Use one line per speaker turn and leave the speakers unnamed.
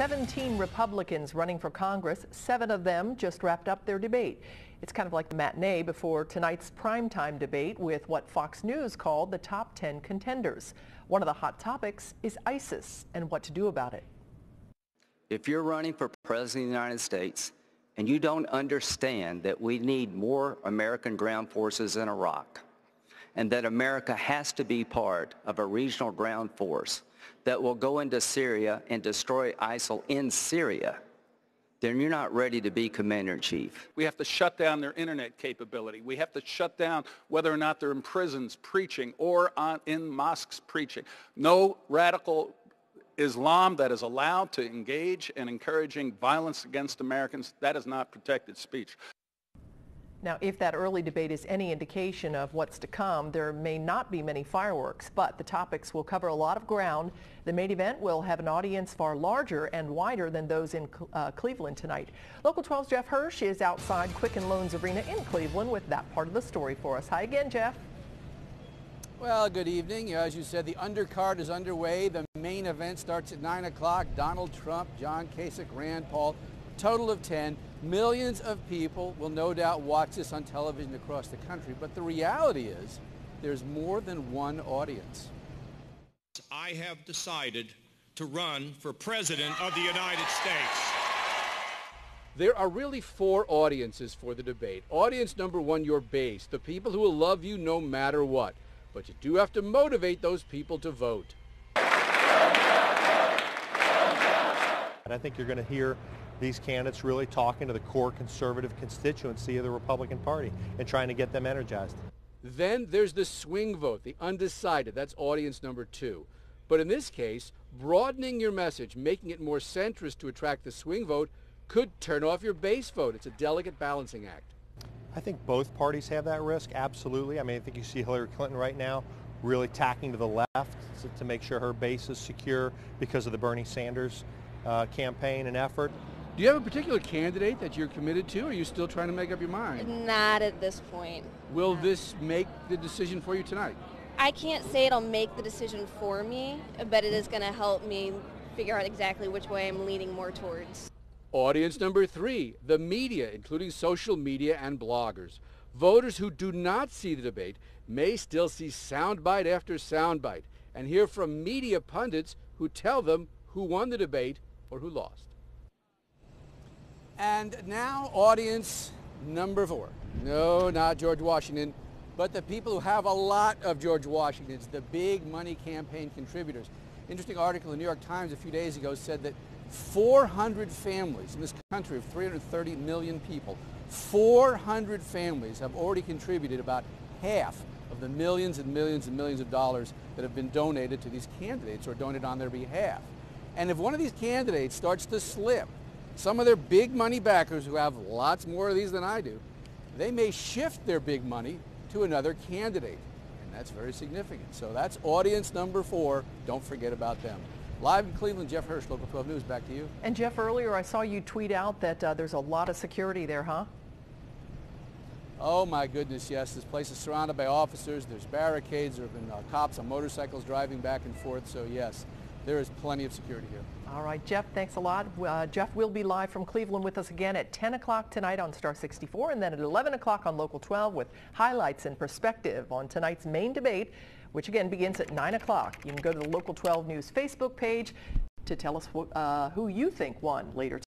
17 Republicans running for Congress. 7 of them just wrapped up their debate. It's kind of like the matinee before tonight's primetime debate with what Fox News called the top 10 contenders. One of the hot topics is ISIS and what to do about it.
If you're running for President of the United States and you don't understand that we need more American ground forces in Iraq and that America has to be part of a regional ground force that will go into Syria and destroy ISIL in Syria, then you're not ready to be commander-in-chief.
We have to shut down their internet capability. We have to shut down whether or not they're in prisons preaching or in mosques preaching. No radical Islam that is allowed to engage in encouraging violence against Americans, that is not protected speech.
Now, if that early debate is any indication of what's to come, there may not be many fireworks, but the topics will cover a lot of ground. The main event will have an audience far larger and wider than those in Cleveland tonight. Local 12's Jeff Hirsch is outside Quicken Loans Arena in Cleveland with that part of the story for us. Hi again, Jeff.
Well, good evening. As you said, the undercard is underway. The main event starts at 9 o'clock. Donald Trump, John Kasich, Rand Paul, total of 10. Millions of people will no doubt watch this on television across the country, but the reality is there's more than one audience.
I have decided to run for President of the United States.
There are really 4 audiences for the debate. Audience number 1, your base, the people who will love you no matter what. But you do have to motivate those people to vote.
And I think you're going to hear these candidates really talking to the core conservative constituency of the Republican Party and trying to get them energized.
Then there's the swing vote, the undecided. That's audience number 2. But in this case, broadening your message, making it more centrist to attract the swing vote, could turn off your base vote. It's a delicate balancing act.
I think both parties have that risk, absolutely. I mean, I think you see Hillary Clinton right now really tacking to the left to make sure her base is secure because of the Bernie Sanders campaign and effort.
Do you have a particular candidate that you're committed to, or are you still trying to make up your mind?
Not at this point.
Will this make the decision for you tonight?
I can't say it'll make the decision for me, but it is going to help me figure out exactly which way I'm leaning more towards.
Audience number 3, the media, including social media and bloggers. Voters who do not see the debate may still see soundbite after soundbite and hear from media pundits who tell them who won the debate or who lost. And now audience number 4. No, not George Washington, but the people who have a lot of George Washingtons, the big money campaign contributors. Interesting article in the New York Times a few days ago said that 400 families in this country of 330 million people, 400 families have already contributed about half of the millions and millions and millions of dollars that have been donated to these candidates or donated on their behalf. And if one of these candidates starts to slip, some of their big money backers who have lots more of these than I do, they may shift their big money to another candidate. And that's very significant. So that's audience number 4. Don't forget about them. Live in Cleveland, Jeff Hirsch, Local 12 News. Back to you.
And Jeff, earlier I saw you tweet out that there's a lot of security there, huh?
Oh my goodness, yes. This place is surrounded by officers. There's barricades. There have been cops on motorcycles driving back and forth. So yes, there is plenty of security here.
All right, Jeff, thanks a lot. Jeff will be live from Cleveland with us again at 10 o'clock tonight on Star 64 and then at 11 o'clock on Local 12 with highlights and perspective on tonight's main debate, which again begins at 9 o'clock. You can go to the Local 12 News Facebook page to tell us who you think won later